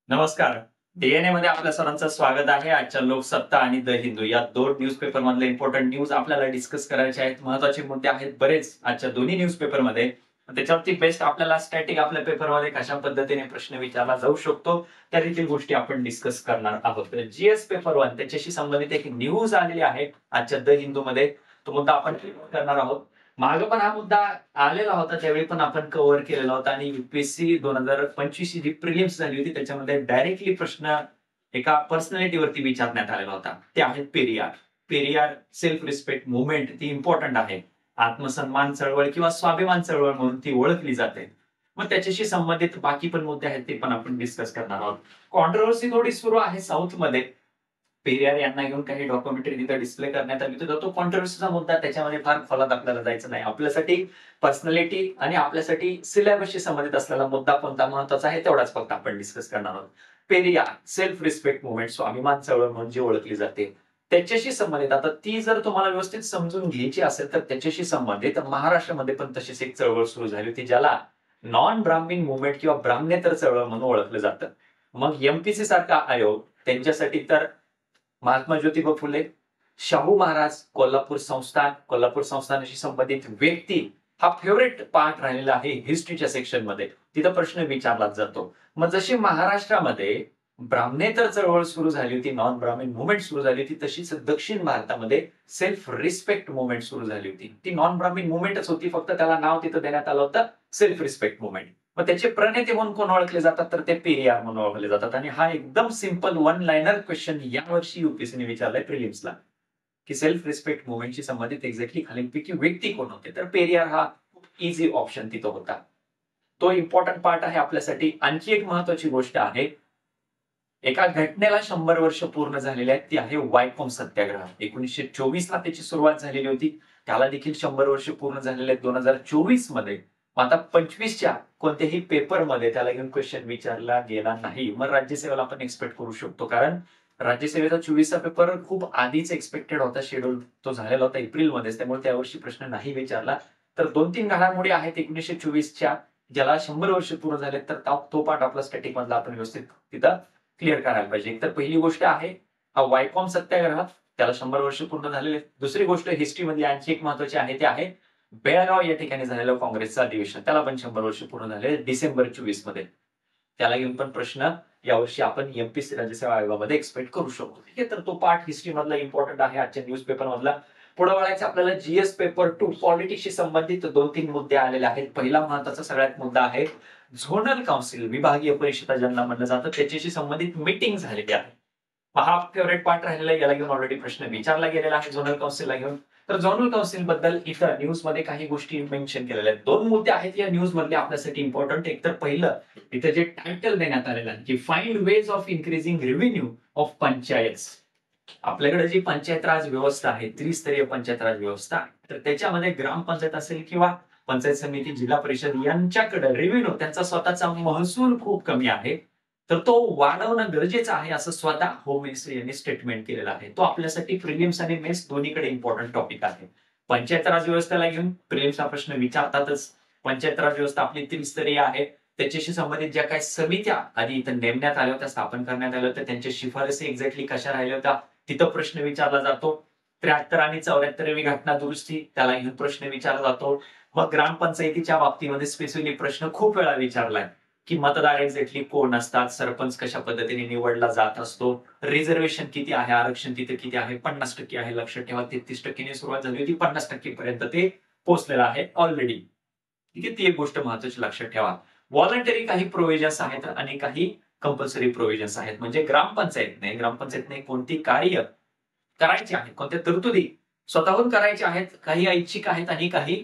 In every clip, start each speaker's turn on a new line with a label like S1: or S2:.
S1: नमस्कार. डीएनए मध्ये आपल्या सर्वांचं स्वागत आहे. आजच्या लोकसत्ता आणि द हिंदू या दोन न्यूजपेपर मधले इम्पॉर्टंट न्यूज आपल्याला डिस्कस करायचे आहेत. महत्त्वाचे मुद्दे आहेत बरेच आजच्या दोन्ही न्यूजपेपरमध्ये. त्याच्यावरती बेस्ट आपल्याला स्टॅटिक आपल्या पेपरमध्ये कशा पद्धतीने प्रश्न विचारला जाऊ शकतो त्या देखील गोष्टी आपण डिस्कस करणार आहोत. जीएस पेपर 1 त्याच्याशी संबंधित एक न्यूज आलेली आहे आजच्या द हिंदू मध्ये. तो मुद्दा आपण करणार आहोत. मागे पण हा मुद्दा आलेला होता, त्यावेळी पण आपण कव्हर केलेला होता आणि युपीएससी 2025 जी प्रिलिम्स झाली होती त्याच्यामध्ये डायरेक्टली प्रश्न एका पर्सनॅलिटीवरती विचारण्यात आलेला होता. ते आहेत Periyar. Periyar self respect movement ती इम्पॉर्टंट आहे. आत्मसन्मान चळवळ किंवा स्वाभिमान चळवळ म्हणून ती ओळखली जाते. मग त्याच्याशी संबंधित बाकी पण मुद्दे आहेत ते पण आपण डिस्कस करणार आहोत. कॉन्ट्रोवर्सी थोडी सुरू आहे साऊथ मध्ये. पेरियार यांना घेऊन काही डॉक्युमेंटरी तिथे डिस्प्ले करण्यात आली होती. तो कॉन्ट्रोवर्सीचा मुद्दा, त्याच्यामध्ये फार खोलात आपल्याला जायचं नाही. आपल्यासाठी पर्सनॅलिटी आणि आपल्यासाठी सिलेबसशी संबंधित असलेला मुद्दा कोणता महत्वाचा आहे तेवढाच फक्त आपण डिस्कस करणार आहोत. पेरियार सेल्फ रिस्पेक्ट मुवमेंट स्वाभिमान चळवळ म्हणून जी ओळखली जाते त्याच्याशी संबंधित, आता ती जर तुम्हाला व्यवस्थित समजून घ्यायची असेल तर त्याच्याशी संबंधित महाराष्ट्रामध्ये पण तशीच एक चळवळ सुरू झाली होती ज्याला नॉन ब्राह्मीण मुवमेंट किंवा ब्राह्मणेतर चळवळ म्हणून ओळखलं जातं. मग एमपीसी सारखा आयोग त्यांच्यासाठी तर महात्मा ज्योतिबा फुले, शाहू महाराज, कोल्हापूर संस्थानाशी संबंधित व्यक्ती हा फेवरेट पार्ट राहिलेला आहे हिस्ट्रीच्या सेक्शन मध्ये. तिथं प्रश्न विचारला जातो. मग जशी महाराष्ट्रामध्ये ब्राह्मणेतर चळवळ सुरू झाली होती, नॉन ब्राह्मण मुवमेंट सुरू झाली होती, तशीच दक्षिण भारतामध्ये सेल्फ रिस्पेक्ट मुवमेंट सुरू झाली होती. ती नॉन ब्राह्मण मुवमेंटच होती, फक्त त्याला नाव तिथं देण्यात आलं होतं सेल्फ रिस्पेक्ट मुवमेंट. मग त्याचे प्रणेते म्हणून कोण ओळखले जातात तर ते पेरियार म्हणून ओळखले जातात. आणि हा एकदम सिंपल वन लाइनर क्वेश्चन यावर्षी युपीएससीने विचारलाय प्रिलिम्सला की सेल्फ रिस्पेक्ट मुवमेंटशी संबंधित एक्झॅक्टली खालीलपैकी व्यक्ती कोण होते, तर पेरियार हा खूप इझी ऑप्शन तिथं होता. तो इम्पॉर्टंट पार्ट आहे आपल्यासाठी. आणखी एक महत्वाची गोष्ट आहे, एका घटनेला 100 वर्ष पूर्ण झालेली आहेत, ती आहे वायकोम सत्याग्रह. 1924 ला त्याची सुरुवात झालेली होती, त्याला देखील 100 वर्ष पूर्ण झालेले आहेत 2024 मध्ये. आता 25च्या कोणत्याही पेपरमध्ये त्याला घेऊन क्वेश्चन विचारला गेला नाही. मग राज्यसेवेला आपण एक्सपेक्ट करू शकतो, कारण राज्यसेवेचा 24चा पेपर खूप आधीच एक्सपेक्टेड होता, शेड्यूल तो झालेला होता एप्रिलमध्येच, त्यामुळे त्यावर्षी प्रश्न नाही विचारला. तर 2-3 घडामोडी आहेत 1924च्या ज्याला 100 वर्ष पूर्ण झाले, तर तो पार्ट आपला स्टॅटिक मधला आपण व्यवस्थित तिथं क्लिअर करायला पाहिजे. तर पहिली गोष्ट आहे हा वायकॉम सत्याग्रह, त्याला 100 वर्ष पूर्ण झालेले. दुसरी गोष्ट हिस्ट्री मधली आणखी एक महत्वाची आहे, ते आहे बेळगाव या ठिकाणी झालेलं काँग्रेसचं अधिवेशन, त्याला पण 100 वर्ष पूर्ण झाले डिसेंबर 24 मध्ये. त्याला घेऊन पण प्रश्न यावर्षी आपण एमपीसी राज्यसेवा आयोगामध्ये एक्सपेक्ट करू शकतो. ठीक आहे, तर तो पार्ट हिस्ट्री मधला इम्पॉर्टंट आहे आजच्या न्यूजपेपर मधला. पुढे वळायचं आपल्याला जीएस पेपर 2 पॉलिटिक्सशी संबंधित 2-3 मुद्दे आलेले आहेत. पहिला महत्वाचा सगळ्यात मुद्दा आहे झोनल काउन्सिल, विभागीय परिषदा ज्यांना म्हणलं जातं, त्याच्याशी संबंधित मीटिंग झालेली आहे. हा फेवरेट पार्ट राहिलेला आहे, याला घेऊन ऑलरेडी प्रश्न विचारला गेलेला आहे झोनल काउन्सिलला घेऊन. तर झोनल काउन्सिल बद्दल इथं न्यूज मध्ये काही गोष्टी मेन्शन केलेल्या आहेत. 2 मुद्दे आहेत या न्यूज मधले आपल्यासाठी इम्पॉर्टंट. एक तर पहिलं, इथं जे टायटल देण्यात आलेलं आहे की find ways of increasing revenue of panchayat. आपल्याकडे जी पंचायत राज व्यवस्था आहे, त्रिस्तरीय पंचायत राज व्यवस्था, तर त्याच्यामध्ये ग्रामपंचायत असेल किंवा पंचायत समिती, जिल्हा परिषद यांच्याकडे रेव्हेन्यू, त्यांचा स्वतःचा महसूल खूप कमी आहे, तर तो वाढवणं गरजेचं आहे असं स्वतः होम मिनिस्टर यांनी स्टेटमेंट केलेलं आहे. तो आपल्यासाठी प्रिलिम्स आणि मेन्स दोन्हीकडे इम्पॉर्टंट टॉपिक आहे. पंचायत राज व्यवस्थेला घेऊन प्रिलिम्सचा प्रश्न विचारतातच. पंचायत राज व्यवस्था आपली त्रिस्तरीय आहे, त्याच्याशी संबंधित ज्या काही समित्या आधी इथं नेमण्यात आल्या होत्या, स्थापन करण्यात आल्या होत्या, त्यांच्या शिफारसी एक्झॅक्टली कशा राहिल्या होत्या तिथं प्रश्न विचारला जातो. 73 आणि 74वी घटना दुरुस्ती, त्याला घेऊन प्रश्न विचारला जातो. मग ग्रामपंचायतीच्या बाबतीमध्ये स्पेसिफिकली प्रश्न खूप वेळा विचारलाय की मतदार एक्झॅक्टली कोण असतात, सरपंच कशा पद्धतीने निवडला जात असतो, रिझर्वेशन किती आहे, आरक्षण तिथे किती आहे, 50% आहे. लक्षात ठेवा 33% सुरुवात झाली होती, 50% पर्यंत ते पोहोचलेलं आहे ऑलरेडी. ठीक आहे, ती एक गोष्ट महत्वाची लक्षात ठेवा. व्हॉलंटरी काही प्रोव्हिजन्स आहेत आणि काही कंपल्सरी प्रोव्हिजन्स आहेत. म्हणजे ग्रामपंचायतने कोणती कार्य करायची आहेत, कोणत्या तरतुदी स्वतःहून करायच्या आहेत, काही ऐच्छिक आहेत आणि काही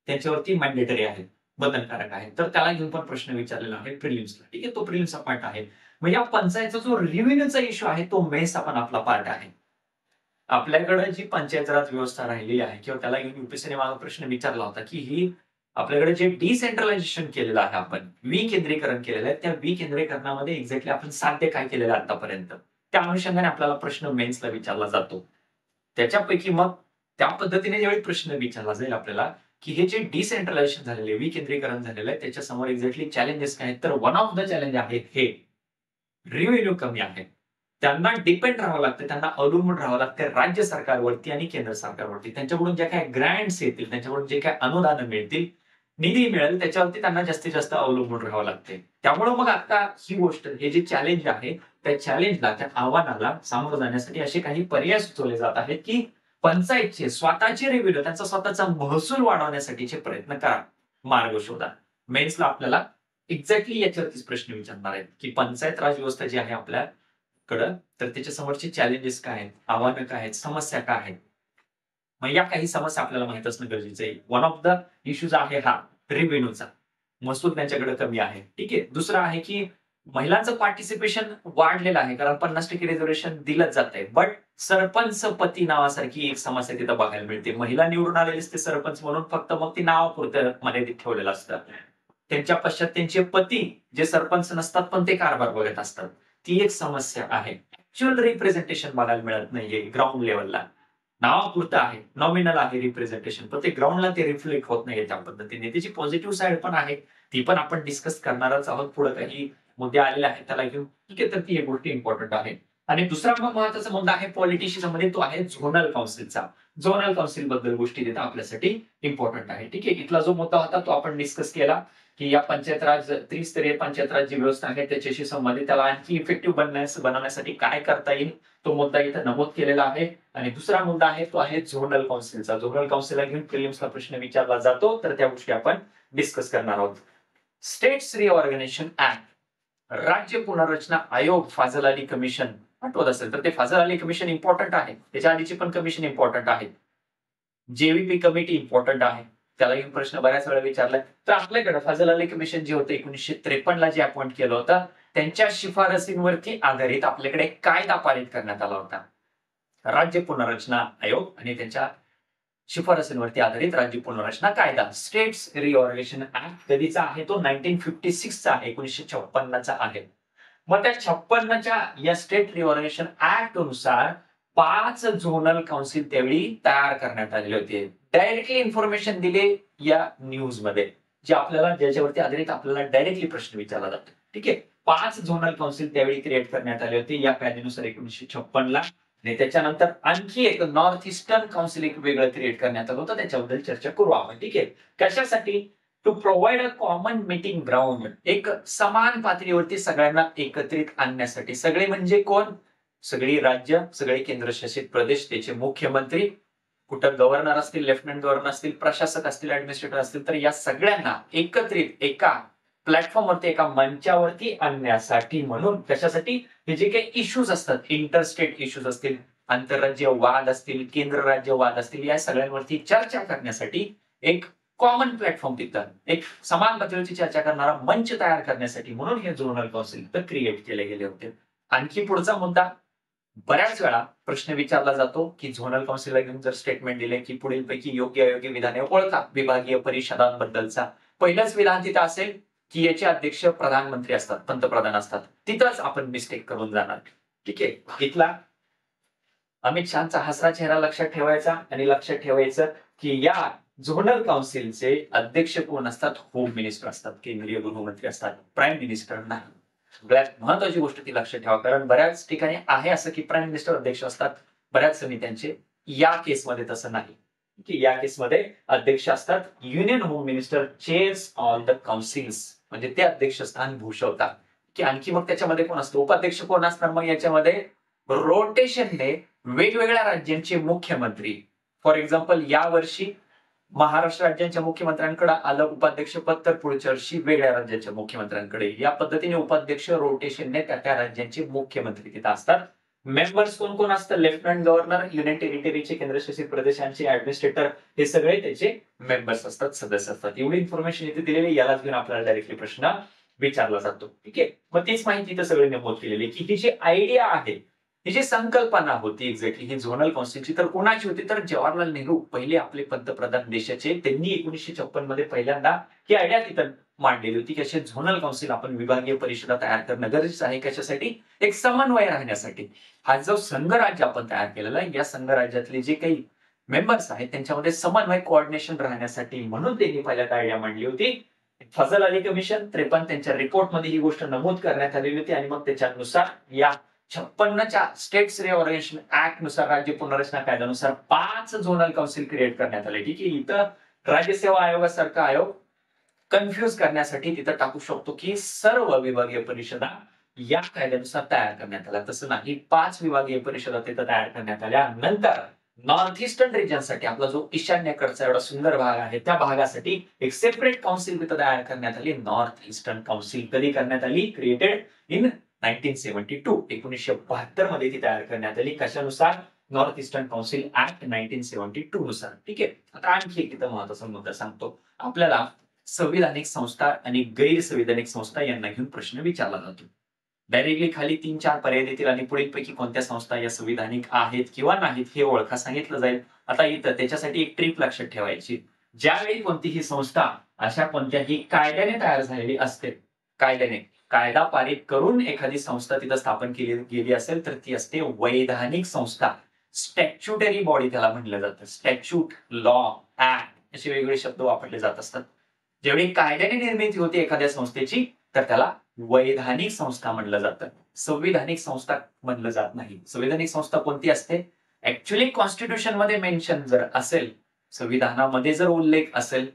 S1: त्याच्यावरती मॅन्डेटरी आहेत, बंधनकारक आहेत. तर त्याला घेऊन पण प्रश्न विचारलेला आहे प्रिलिम्सला. ठीक आहे, तो प्रिलिम्सचा पार्ट आहे. मग या पंचायतचा जो रेव्हेन्यूचा इश्यू आहे तो मेन्सचा पण आपला पार्ट आहे. आपल्याकडे जी पंचायत राज व्यवस्था राहिलेली आहे किंवा त्याला घेऊन युपीएससीने मागे प्रश्न विचारला होता की ही आपल्याकडे जे डिसेंट्रलायझेशन केलेलं आहे, आपण विकेंद्रीकरण केलेलं आहे, त्या विकेंद्रीकरणामध्ये एक्झॅक्टली आपण साध्य काय केलेलं आहे आतापर्यंत, त्या अनुषंगाने आपल्याला प्रश्न मेन्सला विचारला जातो. त्याच्यापैकी मग त्या पद्धतीने ज्यावेळी प्रश्न विचारला जाईल आपल्याला की हे जे डिसेंट्रलायझेशन झालेले, विकेंद्रीकरण झालेलं आहे, त्याच्यासमोर एक्झॅक्टली चॅलेंजेस काय आहेत, तर वन ऑफ द चॅलेंज आहे हे रेव्हेन्यू कमी आहे, त्यांना डिपेंड राहावं लागतं, त्यांना अवलंबून राहावं लागतं राज्य सरकारवरती आणि केंद्र सरकारवरती. त्यांच्याकडून ज्या काही ग्रँट्स येतील, त्यांच्याकडून जे काही अनुदान मिळतील, निधी मिळेल, त्याच्यावरती त्यांना जास्तीत जास्त अवलंबून राहावं लागते. त्यामुळे मग आता ही गोष्ट, हे जे चॅलेंज आहे, त्या चॅलेंजला, त्या आव्हानाला सामोरं जाण्यासाठी असे काही पर्याय सुचवले जात आहेत की पंचायतचे स्वतःचे रेव्हेन्यू, त्यांचा स्वतःचा महसूल वाढवण्यासाठीचे प्रयत्न करा, मार्ग शोधा. मेन्सला आपल्याला एक्झॅक्टली याच्यावरतीच प्रश्न विचारणार आहेत की पंचायत राज व्यवस्था जी आहे आपल्याकडं, तर त्याच्या समोरचे चॅलेंजेस काय आहेत, आव्हानं काय आहेत, समस्या काय आहेत. मग या काही समस्या आपल्याला माहित असणं गरजेचं आहे. वन ऑफ द इश्यूज आहे हा रेव्हेन्यूचा, महसूल त्यांच्याकडे कमी आहे. ठीक आहे. दुसरं आहे की महिलांचं पार्टिसिपेशन वाढलेलं आहे, कारण 50% रिझर्वेशन दिलं जात आहे. बट सरपंच पती नावासारखी एक समस्या तिथं बघायला मिळते. महिला निवडून आलेले असते सरपंच म्हणून, फक्त मग ती नावापुरतं मर्यादित ठेवलेलं असतं. त्यांच्या पश्चात त्यांचे पती जे सरपंच नसतात, पण ते कारभार बघत असतात. ती एक समस्या आहे. ऍक्च्युअल रिप्रेझेंटेशन बघायला मिळत नाहीये ग्राउंड लेवलला. नावापुरतं आहे, नॉमिनल आहे रिप्रेझेंटेशन, पण ते ग्राउंडला ते रिफ्लेक्ट होत नाहीये त्या पद्धतीने. त्याची पॉझिटिव्ह साईड पण आहे, ती पण आपण डिस्कस करणारच आहोत. पुढे काही मुद्दे आलेले आहेत त्याला घेऊन. ठीक आहे, तर ती एक गोष्ट इम्पॉर्टंट आहे. आणि दुसरा मग महत्वाचा मुद्दा आहे पॉलिटिशी संबंधित, तो आहे झोनल काउन्सिलचा. झोनल काउन्सिल बद्दल गोष्टी देता आपल्यासाठी इम्पॉर्टंट आहे. ठीक आहे, इथला जो मुद्दा होता तो आपण डिस्कस केला की या पंचायत राज, त्रिस्तरीय पंचायत राज जी व्यवस्था आहे त्याच्याशी संबंधित, त्याला आणखी इफेक्टिव्ह बनवण्यासाठी काय करता येईल, तो मुद्दा इथं नमूद केलेला आहे. आणि दुसरा मुद्दा आहे तो आहे झोनल काउन्सिलचा. झोनल काउन्सिलला घेऊन प्रिलिम्सला प्रश्न विचारला जातो, तर त्या गोष्टी आपण डिस्कस करणार आहोत. स्टेट्स रिऑर्गनायझेशन ऍक्ट, राज्य पुनर्रचना आयोग, फाजल अली कमिशन आठवत असेल तर ते फाजल अली कमिशन इम्पॉर्टंट आहे. त्याच्या आधीची पण कमिशन इम्पॉर्टंट आहे. जेव्हीपी कमिटी इम्पॉर्टंट आहे, त्याला घेऊन प्रश्न बऱ्याच वेळा विचारलाय. तर आपल्याकडे फाजल अली कमिशन जे होतं 1953 जे अपॉइंट केलं होतं, त्यांच्या शिफारसींवरती आधारित आपल्याकडे एक कायदा पारित करण्यात आला होता, राज्य पुनर्रचना आयोग, आणि त्यांच्या शिफारसींवरती आधारित राज्य पुनर्रचना कायदा. स्टेट्स रिऑर्गनायझेशन ऍक्ट कधीचा आहे, तो 1956 चा आहे, 1956 आहे. मग त्या 56च्या या स्टेट रिऑर्गनायझेशन ऍक्ट नुसार 5 झोनल काउन्सिल त्यावेळी तयार करण्यात आलेले होते. डायरेक्टली इन्फॉर्मेशन दिले या न्यूज मध्ये, जे आपल्याला, ज्याच्यावरती आधारित आपल्याला डायरेक्टली प्रश्न विचारला जातो. ठीक आहे, 5 झोनल काउन्सिल त्यावेळी क्रिएट करण्यात आले होते या कायद्यानुसार 1956ला. आणि त्याच्यानंतर आणखी एक नॉर्थ ईस्टर्न काउन्सिल एक वेगळं क्रिएट करण्यात आलं होतं, त्याच्याबद्दल चर्चा करू आपण. ठीक आहे, कशासाठी? To provide a common meeting ground, एक समान पातळीवरती सगळ्यांना एकत्रित आणण्यासाठी. सगळे म्हणजे कोण? सगळी राज्य, सगळे केंद्रशासित प्रदेश, त्याचे मुख्यमंत्री, कुठं गव्हर्नर असतील, लेफ्टनंट गव्हर्नर असतील, प्रशासक असतील, ऍडमिनिस्ट्रेटर असतील, तर या सगळ्यांना एकत्रित एका प्लॅटफॉर्मवरती, एका मंचावरती आणण्यासाठी. म्हणून कशासाठी? हे जे काही इश्यूज असतात, इंटरस्टेट इश्यूज असतील, आंतरराज्य वाद असतील, केंद्र राज्य वाद असतील, या सगळ्यांवरती चर्चा करण्यासाठी एक कॉमन प्लॅटफॉर्म, तिथं एक समान पातळीवरची चर्चा करणारा मंच तयार करण्यासाठी म्हणून हे झोनल काउन्सिल क्रिएट केले गेले होते. आणखी पुढचा मुद्दा, बऱ्याच वेळा प्रश्न विचारला जातो की झोनल काउन्सिलला घेऊन जर स्टेटमेंट दिले की पुढीलपैकी योग्य अयोग्य विधाने ओळखा विभागीय परिषदांबद्दलचा. पहिलंच विधान तिथं असेल की याचे अध्यक्ष प्रधानमंत्री असतात, पंतप्रधान असतात, तिथंच आपण मिस्टेक करून जाणार. ठीक आहे, इथला अमित शहाचा हसरा चेहरा लक्षात ठेवायचा, आणि लक्षात ठेवायचं की या झोनल काउन्सिलचे अध्यक्ष कोण असतात? होम मिनिस्टर असतात, केंद्रीय गृहमंत्री असतात, प्राईम मिनिस्टर नाही. सगळ्यात महत्वाची गोष्ट ती लक्षात ठेवा, कारण बऱ्याच ठिकाणी आहे असं की प्राईम मिनिस्टर अध्यक्ष असतात बऱ्याच समित्यांचे. या केसमध्ये तसं नाही, की या केसमध्ये अध्यक्ष असतात. Union home minister chairs all the councils, म्हणजे ते अध्यक्षस्थान भूषवतात. की आणखी मग त्याच्यामध्ये कोण असतं? उपाध्यक्ष कोण असणार? मग याच्यामध्ये रोटेशनने वेगवेगळ्या राज्यांचे मुख्यमंत्री, फॉर एक्झाम्पल या वर्षी महाराष्ट्र राज्याच्या मुख्यमंत्र्यांकडे आलं उपाध्यक्ष पद, तर पुढच्या वर्षी वेगळ्या राज्याच्या मुख्यमंत्र्यांकडे. या पद्धतीने उपाध्यक्ष रोटेशनने त्या राज्यांचे मुख्यमंत्री तिथे असतात. मेंबर्स कोण कोण असतात? लेफ्टनंट गव्हर्नर, युनियन टेरिटरीचे, केंद्रशासित प्रदेशांचे ऍडमिनिस्ट्रेटर, हे सगळे त्याचे मेंबर्स असतात, सदस्य असतात. एवढी इन्फॉर्मेशन इथे दिलेली, यालाच घेऊन आपल्याला डायरेक्टली प्रश्न विचारला जातो. ठीक आहे, मग तीच माहिती इथं सगळे नमूद केलेली की ही जी आयडिया आहे, ही जी संकल्पना होती एक्झॅक्टली ही झोनल काउन्सिलची, तर कोणाची होती? तर जवाहरलाल नेहरू, पहिले आपले पंतप्रधान देशाचे, त्यांनी 1956 मध्ये पहिल्यांदा ही आयडिया तिथं मांडलेली होती की असे झोनल काउन्सिल आपण विभागीय परिषदा तयार करणं गरजेचं आहे. कशासाठी? एक समन्वय राहण्यासाठी. हा जो संघराज्य आपण तयार केलेला आहे, या संघराज्यातले जे काही मेंबर्स आहेत त्यांच्यामध्ये समन्वय, कोऑर्डिनेशन राहण्यासाठी, म्हणून त्यांनी पहिल्यांदा आयडिया मांडली होती. फजल अली कमिशन 53 त्यांच्या रिपोर्टमध्ये ही गोष्ट नमूद करण्यात आलेली होती आणि मग त्याच्यानुसार या 56च्या स्टेट्स रिऑर्गनायझेशन ऍक्ट नुसार राज्य पुनर्रचना कायद्यानुसार 5 झोनल काउन्सिल क्रिएट करण्यात आले. ठीक आहे, इथं राज्य सेवा आयोगासारखा आयोग कन्फ्युज करण्यासाठी तिथं टाकू शकतो की सर्व विभागीय परिषदा या कायद्यानुसार तयार करण्यात आल्या. तसं नाही, 5 विभागीय परिषदा तिथं तयार करण्यात आल्या. नंतर नॉर्थ ईस्टर्न रिजनसाठी आपला जो ईशान्येकडचा एवढा सुंदर भाग आहे त्या भागासाठी एक सेपरेट काउन्सिल तिथं तयार करण्यात आली. नॉर्थ ईस्टर्न काउन्सिल कधी करण्यात आली? Created in 1972. 1972 मध्ये ती तयार करण्यात आली. कशानुसार? नॉर्थ ईस्टर्न काउन्सिल ऍक्ट 1972 नुसार. ठीक आहे, आता आणखी एक इथं महत्वाचा मुद्दा सांगतो. आपल्याला संविधानिक संस्था आणि गैर संविधानिक संस्था यांना घेऊन प्रश्न विचारला जातो. डायरेक्टली खाली 3-4 पर्याय देतील आणि पुढीलपैकी कोणत्या संस्था या संविधानिक आहेत किंवा नाहीत हे ओळखा सांगितलं जाईल. आता इथं त्याच्यासाठी एक ट्रिक लक्षात ठेवायची. ज्यावेळी कोणतीही संस्था अशा कोणत्याही कायद्याने तयार झालेली असते, कायदा पारित करून एखादी संस्था तिथं स्थापन केली गेली असेल तर ती असते वैधानिक संस्था. स्टॅच्युटरी बॉडी त्याला म्हणलं जातं. स्टॅच्यूट, लॉ, ऍक्ट असे वेगवेगळे शब्द वापरले जात असतात. जेवढी कायद्याने निर्मिती होते एखाद्या संस्थेची तर त्याला वैधानिक संस्था म्हणलं जातं. संविधानिक संस्था म्हणलं जात नाही. संविधानिक संस्था कोणती असते? ऍक्च्युअली कॉन्स्टिट्यूशन मध्ये मेन्शन जर असेल, संविधानामध्ये जर उल्लेख असेल,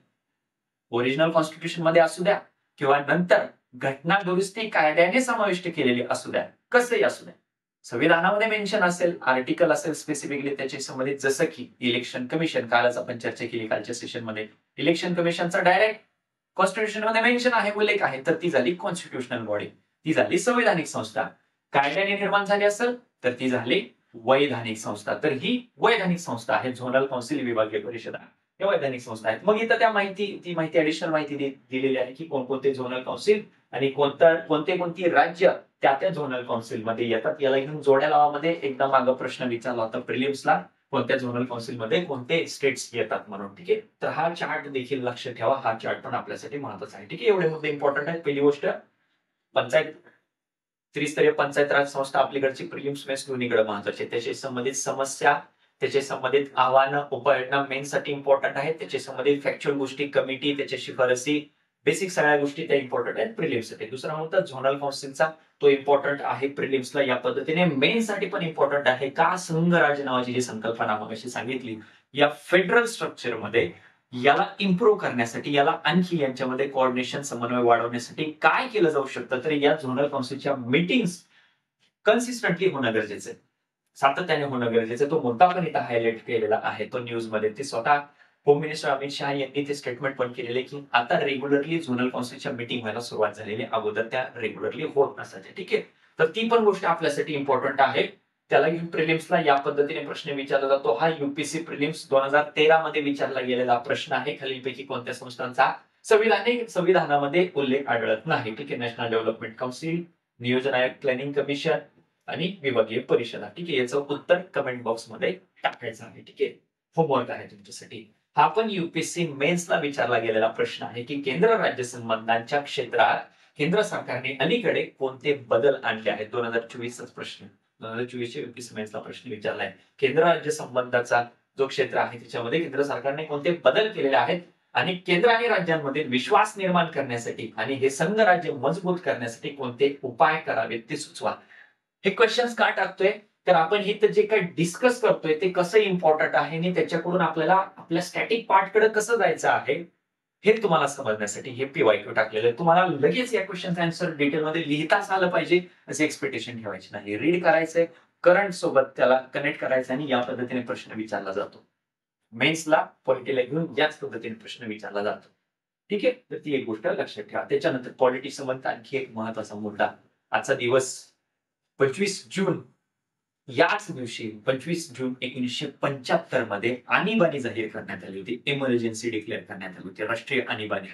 S1: ओरिजिनल कॉन्स्टिट्यूशन मध्ये असू द्या किंवा नंतर घटना दुरुस्ती कायद्याने समाविष्ट केलेली असू द्या, कसंही असू द्या, संविधानामध्ये मेन्शन असेल, आर्टिकल असेल स्पेसिफिकली त्याच्या संबंधित, जसं की इलेक्शन कमिशन, कालच आपण चर्चा केली कालच्या सेशन मध्ये, इलेक्शन कमिशनचा डायरेक्ट कॉन्स्टिट्यूशन मध्ये मेन्शन आहे, उल्लेख आहे, तर ती झाली कॉन्स्टिट्युशनल बॉडी, ती झाली संविधानिक संस्था. कायद्याने निर्माण झाली असेल तर ती झाली वैधानिक संस्था. तर ही वैधानिक संस्था आहे. झोनल काउन्सिल, विभागीय परिषदा या वैधानिक संस्था आहेत. मग इथं ती माहिती ऍडिशनल माहिती दिलेली आहे की कोणकोणते झोनल काउन्सिल आणि कोणती राज्य त्या झोनल काउन्सिल मध्ये येतात. याला घेऊन जोड्या लावामध्ये एकदा मागं प्रश्न विचारला होता प्रिलिम्सला, कोणत्या झोनल काउन्सिल मध्ये कोणते स्टेट्स येतात म्हणून. ठीक आहे, तर हा चार्ट देखील लक्षात ठेवा. हा चार्ट पण आपल्यासाठी महत्वाचा आहे. ठीक आहे, एवढे मुद्दे इम्पॉर्टंट आहेत. पहिली गोष्ट, पंचायत, त्रिस्तरीय पंचायत राज संस्था आपल्याकडची प्रिलिम्स मेन्स दोन्हीकडे महत्वाची आहे. त्याशी संबंधित समस्या, त्याचे संबंधित आव्हानं, उपाययोजना मेन्स साठी इम्पॉर्टंट आहेत. त्याचे संबंधित फॅक्च्युअल गोष्टी, कमिटी, त्याच्या शिफारसी, बेसिक सगळ्या गोष्टी त्या इम्पॉर्टंट आहेत प्रिलिम्स साठी. दुसरा मुद्दा झोनल काउन्सिलचा, तो इम्पॉर्टंट आहे प्रिलिम्सला या पद्धतीने. मेन्स साठी पण इम्पॉर्टंट आहे. का? संघराज्य नावाची जी संकल्पना मग अशी सांगितली, या फेडरल स्ट्रक्चर मध्ये याला इम्प्रूव्ह करण्यासाठी, याला आणखी यांच्यामध्ये कोऑर्डिनेशन, समन्वय वाढवण्यासाठी काय केलं जाऊ शकतं, तर या झोनल काउन्सिलच्या मीटिंग्स कन्सिस्टंटली होणं गरजेचं आहे, सातत्याने होणं गरजेचं आहे. तो मुद्दा पण इथं हायलाइट केलेला आहे तो न्यूज मध्ये. ते स्वतः होम मिनिस्टर अमित शहा यांनी ते स्टेटमेंट पण केलेले की आता रेग्युलरली झोनल काउन्सिलच्या मीटिंग व्हायला सुरुवात झालेली, अगोदर त्या रेग्युलरली होत नसायच्या. ठीक आहे, तर ती पण गोष्ट आपल्यासाठी इम्पॉर्टंट आहे. त्याला घेऊन प्रिलिम्सला या पद्धतीने प्रश्न विचारला जातो. हा युपीसी प्रिलिम्स 2013 मध्ये विचारला गेलेला प्रश्न आहे. खालीलपैकी कोणत्या संस्थांचा संविधानामध्ये उल्लेख आढळत नाही? ठीक आहे, नॅशनल डेव्हलपमेंट काउन्सिल, नियोजन आयोग, प्लॅनिंग कमिशन आणि विभागीय परिषदा. ठीक आहे, याचं उत्तर कमेंट बॉक्स मध्ये टाकायचं आहे. ठीक आहे, होमवर्क आहे तुमच्यासाठी. हा पण युपीएससी मेन्सला विचारला गेलेला प्रश्न आहे की केंद्र राज्य संबंधांच्या क्षेत्रात केंद्र सरकारने अलीकडे कोणते बदल आणले आहेत. 2024 प्रश्न, 2024 युपीएससी मेन्सला प्रश्न विचारलाय. केंद्र राज्य संबंधाचा जो क्षेत्र आहे त्याच्यामध्ये केंद्र सरकारने कोणते बदल केलेले आहेत आणि केंद्र आणि राज्यांमध्ये विश्वास निर्माण करण्यासाठी आणि हे संघ राज्य मजबूत करण्यासाठी कोणते उपाय करावेत ते सुचवा. हे क्वेश्चन्स का टाकतोय, तर आपण हे जे काही डिस्कस करतोय ते कसं इम्पॉर्टंट आहे आणि त्याच्याकडून आपल्याला आपल्या स्टॅटिक पार्ट कडे कसं जायचं आहे हे तुम्हाला समजण्यासाठी हे पीवायक्यू टाकलेलं आहे. तुम्हाला लगेच या क्वेश्चनचा आन्सर डिटेलमध्ये लिहिताच आलं पाहिजे असे एक्सपेक्टेशन ठेवायची नाही. रीड करायचंय, करंट सोबत त्याला कनेक्ट करायचं आणि या पद्धतीने प्रश्न विचारला जातो. मेन्सला पॉलिटीला घेऊन याच पद्धतीने प्रश्न विचारला जातो. ठीक आहे, तर ती एक गोष्ट लक्षात ठेवा. त्याच्यानंतर पॉलिटी संबंध आणखी एक महत्वाचा मुद्दा. आजचा दिवस 25 जून, याच दिवशी 25 जून 1975 मध्ये आणीबाणी जाहीर करण्यात आली होती. इमर्जन्सी डिक्लेअर करण्यात आली होती, राष्ट्रीय आणीबाणी.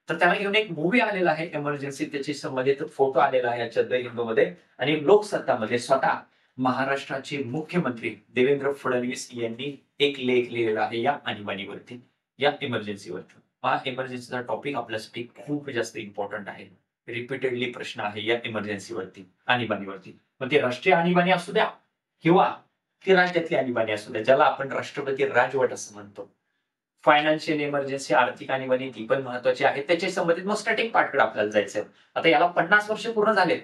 S1: तर त्याला घेऊन एक मूवी आलेला आहे इमर्जन्सी, त्याची संबंधित फोटो आलेला आहे याच्या द हिंदूमध्ये. आणि लोकसत्तामध्ये स्वतः महाराष्ट्राचे मुख्यमंत्री देवेंद्र फडणवीस यांनी एक लेख लिहिलेला आहे या आणीबाणीवरती, या इमर्जन्सीवरती. हा इमर्जन्सीचा टॉपिक आपल्यासाठी खूप जास्त इम्पॉर्टंट आहे. रिपीटेडली प्रश्न आहे या इमर्जन्सीवरती, आणीबाणीवरती. मग ते राष्ट्रीय आणीबाणी असू द्या किंवा ती राज्यातली आणीबाणी असू द्या, ज्याला आपण राष्ट्रपती राजवट असं म्हणतो. फायनान्शियल इमर्जन्सी, आर्थिक आणीबाणी ती पण महत्वाची आहे. त्याच्या संबंधित मग स्टार्टिंग पार्टकडे आपल्याला जायचंय. आता याला 50 वर्ष पूर्ण झाले.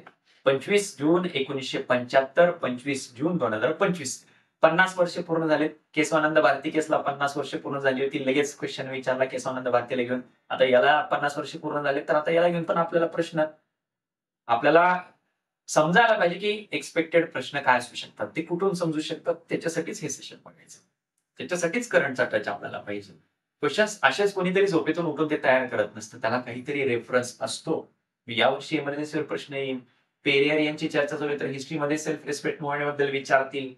S1: 25 जून 1975, 25 जून 2025, 50 वर्ष पूर्ण झाले. केशवानंद भारती केसला 50 वर्ष पूर्ण झाली होती. लगेच क्वेश्चन विचारला केशवानंद भारतीला घेऊन. आता याला 50 वर्ष पूर्ण झाले, तर आता याला घेऊन पण आपल्याला प्रश्न आपल्याला समजायला पाहिजे की एक्सपेक्टेड प्रश्न काय असू शकतात, ते कुठून समजू शकतात. त्याच्यासाठीच हे सेशन बघायचं. त्याच्यासाठीच करंटचा टच आपल्याला पाहिजे. क्वेश्चन्स असेच कोणीतरी झोपेतून उठून ते तयार करत नसतं. त्याला काहीतरी रेफरन्स असतो. यावर्षी इमर्जन्सीवर प्रश्न येईल. पेरियर यांची चर्चा चालू आहे, तर हिस्ट्रीमध्ये सेल्फ रिस्पेक्ट मुव्हमेंटबद्दल विचारतील,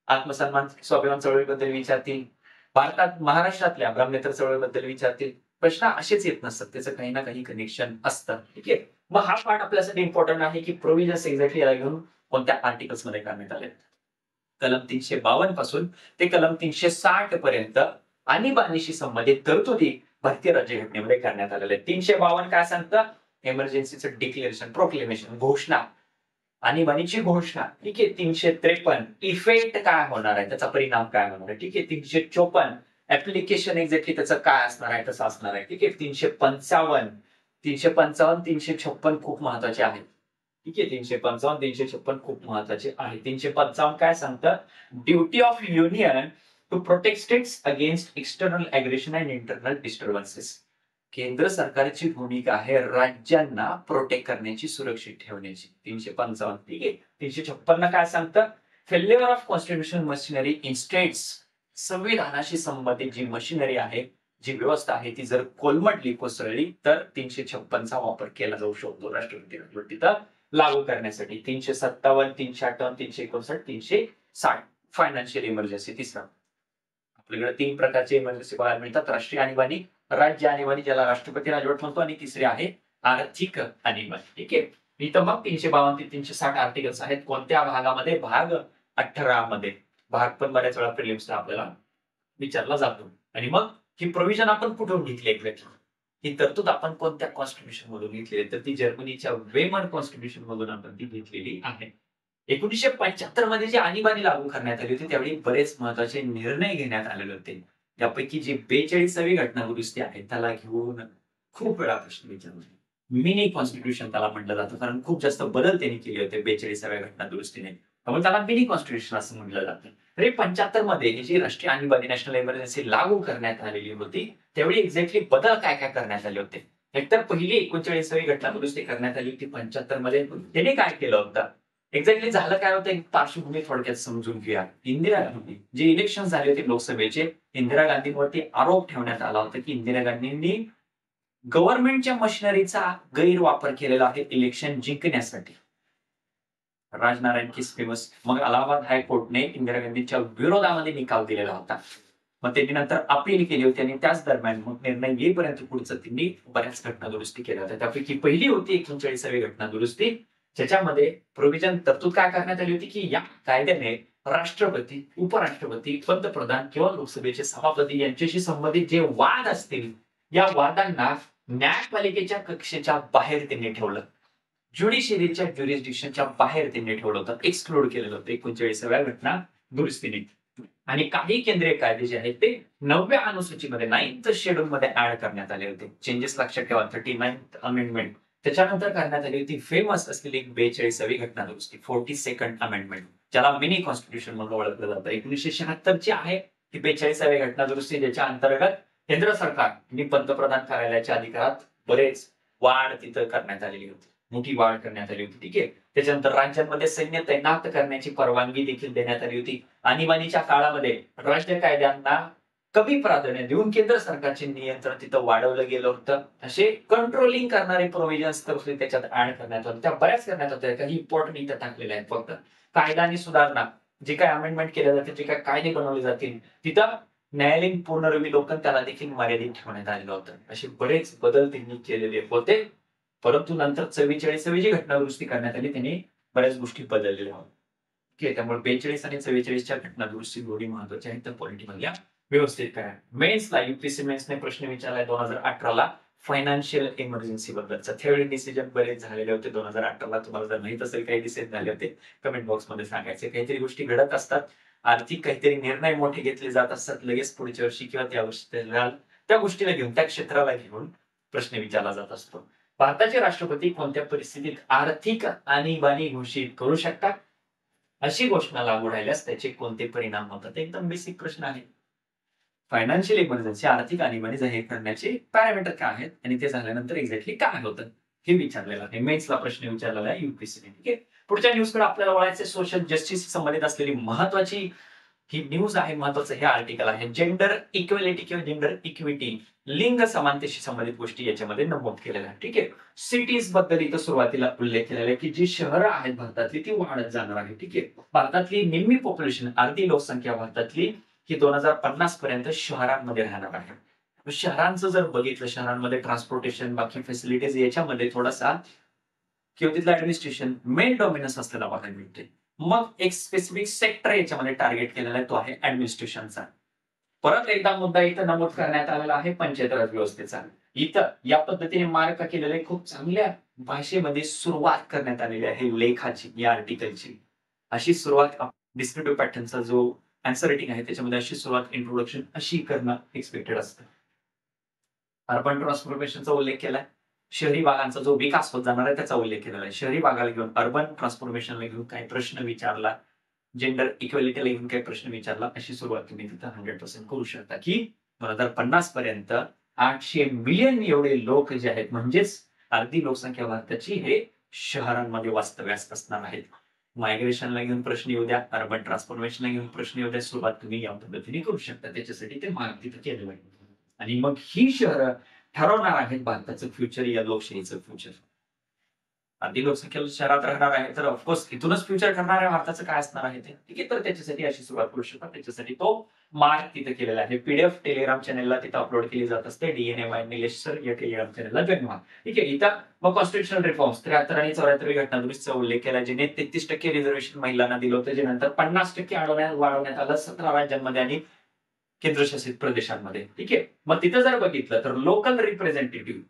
S1: आत्मसन्मान स्वाभिमान चळवळीबद्दल विचारतील, भारतात महाराष्ट्रातल्या ब्राह्मणेतर चळवळीबद्दल विचारतील. प्रश्न असेच येत नसतात, त्याचं काही ना काही कनेक्शन असतं. ठीक आहे. मग हा पार्ट आपल्यासाठी इम्पॉर्टंट आहे की प्रोव्हिजन्स एक्झॅक्टली याला घेऊन कोणत्या आर्टिकल्स मध्ये करण्यात आले. कलम 352 पासून ते कलम 360 पर्यंत आणीबाणीशी संबंधित तरतुदी भारतीय राज्यघटनेमध्ये करण्यात आलेल्या आहेत. 352 काय सांगतं? इमर्जन्सीचं डिक्लेरेशन, प्रोक्लेमेशन, घोषणा, आणीबाणीची घोषणा. ठीक आहे. 353 इफेक्ट काय होणार आहे, त्याचा परिणाम काय होणार आहे. ठीक आहे. 354 ऍप्लिकेशन एक्झॅक्टली त्याचं काय असणार आहे, कसं असणार आहे. ठीक आहे. 355, 356 खूप महत्वाचे आहेत. ठीक आहे. 355, 356 खूप महत्वाचे आहे. 355 काय सांगतं? Duty of union to protect states against external aggression and internal disturbances. केंद्र सरकारची भूमिका आहे राज्यांना प्रोटेक्ट करण्याची, सुरक्षित ठेवण्याची. 355. ठीक आहे. 356 काय सांगतं? Failure of constitution machinery in states. संविधानाशी संबंधित जी मशिनरी आहे, जी व्यवस्था आहे, ती जर कोलमडली, कोसळली, तर 356चा वापर केला जाऊ शकतो राष्ट्रपती तिथं लागू करण्यासाठी. 357, 358, 359, 360 फायनान्शियल इमर्जन्सी. तिसरा आपल्याकडे 3 प्रकारचे इमर्जन्सी बघायला मिळतात. राष्ट्रीय आणीबाणी, राज्य आणीबाणी ज्याला राष्ट्रपती राजवट म्हणतो, आणि तिसरे आहे आर्थिक आणीबाणी. ठीक आहे. इथं मग 352 ते 360 आर्टिकल्स आहेत. कोणत्या भागामध्ये? भाग 18 मध्ये. भाग पण बऱ्याच वेळा प्रिलिम्सला आपल्याला विचारला जातो. आणि मग ही प्रोव्हिजन आपण कुठून घेतली एक्झॅक्टली? ही तरतूद आपण कोणत्या कॉन्स्टिट्यूशन मधून घेतलेली? तर ती जर्मनीच्या वेमर कॉन्स्टिट्यूशन मधून आपण ती घेतलेली आहे. 1975 मध्ये जी आणीबाणी लागू करण्यात आली होती, त्यावेळी बरेच महत्वाचे निर्णय घेण्यात आलेले होते. त्यापैकी जी 42वी घटना दुरुस्ती आहे, त्याला घेऊन खूप वेळा प्रश्न विचारला. मिनी कॉन्स्टिट्यूशन त्याला म्हटलं जातं, कारण खूप जास्त बदल त्यांनी केले होते 42व्या घटना दुरुस्तीने. त्यामुळे त्याला मिनी कॉन्स्टिट्यूशन असं म्हटलं जातं. तरी 75 मध्ये ही जी राष्ट्रीय आणीबाणी, नॅशनल इमर्जन्सी लागू करण्यात आलेली होती, त्यावेळी एक्झॅक्टली बदल काय काय करण्यात आले होते? एकतर पहिली 39वी घटना दुरुस्ती करण्यात आली होती 75 मध्ये. त्यांनी काय केलं होतं? एक्झॅक्टली झालं काय होतं, एक पार्श्वभूमी थोडक्यात समजून घेऊया. इंदिरा गांधी, जे इलेक्शन झाले होते लोकसभेचे, इंदिरा गांधींवरती आरोप ठेवण्यात आला होता की इंदिरा गांधींनी गव्हर्नमेंटच्या मशिनरीचा गैरवापर केलेला आहे इलेक्शन जिंकण्यासाठी. राजनारायण केस फेमस. मग अलाहाबाद हायकोर्टने इंदिरा गांधींच्या विरोधामध्ये निकाल दिलेला होता. मग त्यांनी नंतर अपील केली होती, आणि त्याच दरम्यान मग निर्णय येईपर्यंत पुढचं त्यांनी बऱ्याच घटना दुरुस्ती केल्या होत्या. त्यापैकी पहिली होती 39वी घटना दुरुस्ती, ज्याच्यामध्ये प्रोव्हिजन तरतूद काय करण्यात आली होती की या कायद्याने राष्ट्रपती, उपराष्ट्रपती, पंतप्रधान किंवा लोकसभेचे सभापती यांच्याशी संबंधित जे वाद असतील, या वादांना न्यायपालिकेच्या कक्षेच्या बाहेर त्यांनी ठेवलं. ज्युडिशियरीच्या ज्युरिस्डिक्शनच्या बाहेर त्यांनी ठेवलं होतं, एक्सक्लूड केलेलं होतं 39व्या घटना दुरुस्तीने. आणि काही केंद्रीय कायदे जे आहेत ते 9व्या अनुसूचीमध्ये, 9th शेड्यूल मध्ये ऍड करण्यात आले होते. चेंजेस लक्षात ठेवा. 39th amendment. त्याच्यानंतर करण्यात आली होती फेमस असलेली 42वी घटना दुरुस्ती, 42nd अमेंडमेंट, ज्याला मिनी कॉन्स्टिट्यूशन म्हणून ओळखलं जातं. 1976 ची आहे ही 42वी घटना दुरुस्ती, ज्याच्या अंतर्गत केंद्र सरकार आणि पंतप्रधान कार्यालयाच्या अधिकारात बरेच वाढ तिथं करण्यात आलेली होती, मोठी वाढ करण्यात आली होती. ठीक आहे. त्याच्यानंतर राज्यांमध्ये सैन्य तैनात करण्याची परवानगी देखील देण्यात आली होती. आणीबाणीच्या काळामध्ये राज्य कायद्यांना कमी प्राधान्य देऊन केंद्र सरकारचे नियंत्रण तिथं वाढवलं गेलं होतं. असे कंट्रोलिंग करणारे प्रोव्हिजन्स तर त्याच्यात ऍड करण्यात होते. त्या बऱ्याच करण्यात होत्या, काही इम्पॉर्टंट इथं टाकलेल्या आहेत. फक्त कायदा आणि सुधारणा, जे काय अमेंडमेंट केले जाते, जे काय कायदे बनवले जातील, तिथं न्यायालयीन पूर्णविलोकन त्याला देखील मर्यादित ठेवण्यात आलेलं होतं. असे बरेच बदल त्यांनी केलेले होते. परंतु नंतर 44वी जी घटना दुरुस्ती करण्यात आली, त्यांनी बऱ्याच गोष्टी बदललेल्या होत्या. त्यामुळे 42 आणि 44च्या घटना दुरुस्ती दोन्ही महत्वाच्या आहेत. तर पॉलिटिमधल्या व्यवस्थित काय मेन्सला, युपीएससी मेन्सने प्रश्न विचारलाय 2018ला फायनान्शियल इमर्जन्सी बद्दलचा. थेअरी डिसिजन बरेच झालेले होते 2018ला. तुम्हाला जर माहित असेल काही डिसिजन झाले होते, कमेंट बॉक्स मध्ये सांगायचे. काहीतरी गोष्टी घडत असतात, आर्थिक काहीतरी निर्णय मोठे घेतले जात असतात, लगेच पुढच्या वर्षी किंवा त्या वर्षी त्या गोष्टीला घेऊन, त्या क्षेत्राला घेऊन प्रश्न विचारला जात असतो. भारताचे राष्ट्रपती कोणत्या परिस्थितीत आर्थिक आणीबाणी घोषित करू शकतात? अशी घोषणा लागू राहिल्यास त्याचे कोणते परिणाम होतात? एकदम बेसिक प्रश्न आहे. फायनान्शियल इमर्जन्सी, आर्थिक आणीबाणी जाहीर करण्याचे पॅरामीटर काय आहेत आणि ते झाल्यानंतर एक्झॅक्टली काय होतं हे विचारलेलं आहे. मेन्सला प्रश्न विचारलेला आहे युपीएससीने. ठीक आहे. पुढच्या न्यूजकडे आपल्याला वळायचे. सोशल जस्टिस संबंधित असलेली महत्वाची ही न्यूज आहे, महत्वाचं हे आर्टिकल आहे. जेंडर इक्वेलिटी किंवा जेंडर इक्विटी, लिंग समानतेशी संबंधित गोष्टी याच्यामध्ये नमूद केलेल्या आहेत. ठीक आहे. सिटीज बद्दल इथं सुरुवातीला उल्लेख केलेला आहे की जी शहरं आहेत भारतातली ती वाढत जाणार आहे. ठीक आहे. भारतातली निम्मी पॉप्युलेशन, अर्धी लोकसंख्या भारतातली ही 2050 पर्यंत शहरांमध्ये राहणार आहे. शहरांचं जर बघितलं, शहरांमध्ये ट्रान्सपोर्टेशन, बाकी फॅसिलिटीज याच्यामध्ये थोडासा किंवा तिथलं ऍडमिनिस्ट्रेशन मेन डॉमिनन्स असलेला बघायला मिळते. मग एक स्पेसिफिक सेक्टर याच्यामध्ये टार्गेट केलेला आहे, तो आहे ऍडमिनिस्ट्रेशनचा. परत एकदा मुद्दा इथं नमूद करण्यात आलेला आहे पंचायत राज व्यवस्थेचा. इथं या पद्धतीने मार्क केलेलं आहे, खूप चांगल्या भाषेमध्ये सुरुवात करण्यात आलेली आहे लेखाची, या आर्टिकलची. अशी सुरुवात डिस्क्रिप्टिव्ह पॅटर्नचा जो आन्सर रेटिंग आहे त्याच्यामध्ये अशी सुरुवात, इंट्रोडक्शन अशी करणं एक्सपेक्टेड असतं. अर्बन ट्रान्सफॉर्मेशनचा उल्लेख केलाय. शहरी भागांचा जो विकास होत जाणार आहे त्याचा उल्लेख केलेला आहे. शहरी भागाला घेऊन, अर्बन ट्रान्सफॉर्मेशनला घेऊन काही प्रश्न विचारला, जेंडर इक्वेलिटीला घेऊन काही प्रश्न विचारला, अशी सुरुवात तुम्ही तिथं 100% करू शकता की 2050 पर्यंत 800 मिलियन एवढे लोक जे आहेत, म्हणजेच अर्धी लोकसंख्या भारताची हे शहरांमध्ये वास्तव्यास असणार आहेत. मायग्रेशनला घेऊन प्रश्न येऊ द्या, अर्बन ट्रान्सफॉर्मेशनला घेऊन प्रश्न येऊ द्या, सुरुवात तुम्ही या पद्धतीने करू शकता. त्याच्यासाठी ते मार्क तिथं केलेलं आहे. आणि मग ही शहरं ठरवणार आहेत भारताचं फ्युचर, या लोकशाहीचं फ्युचर. अर्धी लोकसंख्या शहरात राहणार आहे तर ऑफकोर्स इथूनच फ्युचर ठरणार आहे भारताचं काय असणार आहे ते. ठीक आहे. तर त्याच्यासाठी अशी सुरुवात करू शकता. त्याच्यासाठी तो मार्क तिथे केलेला आहे. पीडीएफ टेलिग्राम चॅनलला तिथे अपलोड केली जात असते. डीएनए निलेश सर या टेलिग्राम चॅनलला जॉईन व्हा. ठीक आहे. इथं मग कॉन्स्टिट्युशनल रिफॉर्म्स 73 आणि 74 घटना दुरुस्तीचा उल्लेख केला, ज्याने 33% रिझर्वेशन महिलांना दिलं होतं, जे नंतर 50% वाढवण्यात आलं 17 राज्यांमध्ये आणि केंद्रशासित प्रदेशांमध्ये. ठीक आहे. मग तिथं जर बघितलं तर लोकल रिप्रेझेंटेटिव्ह,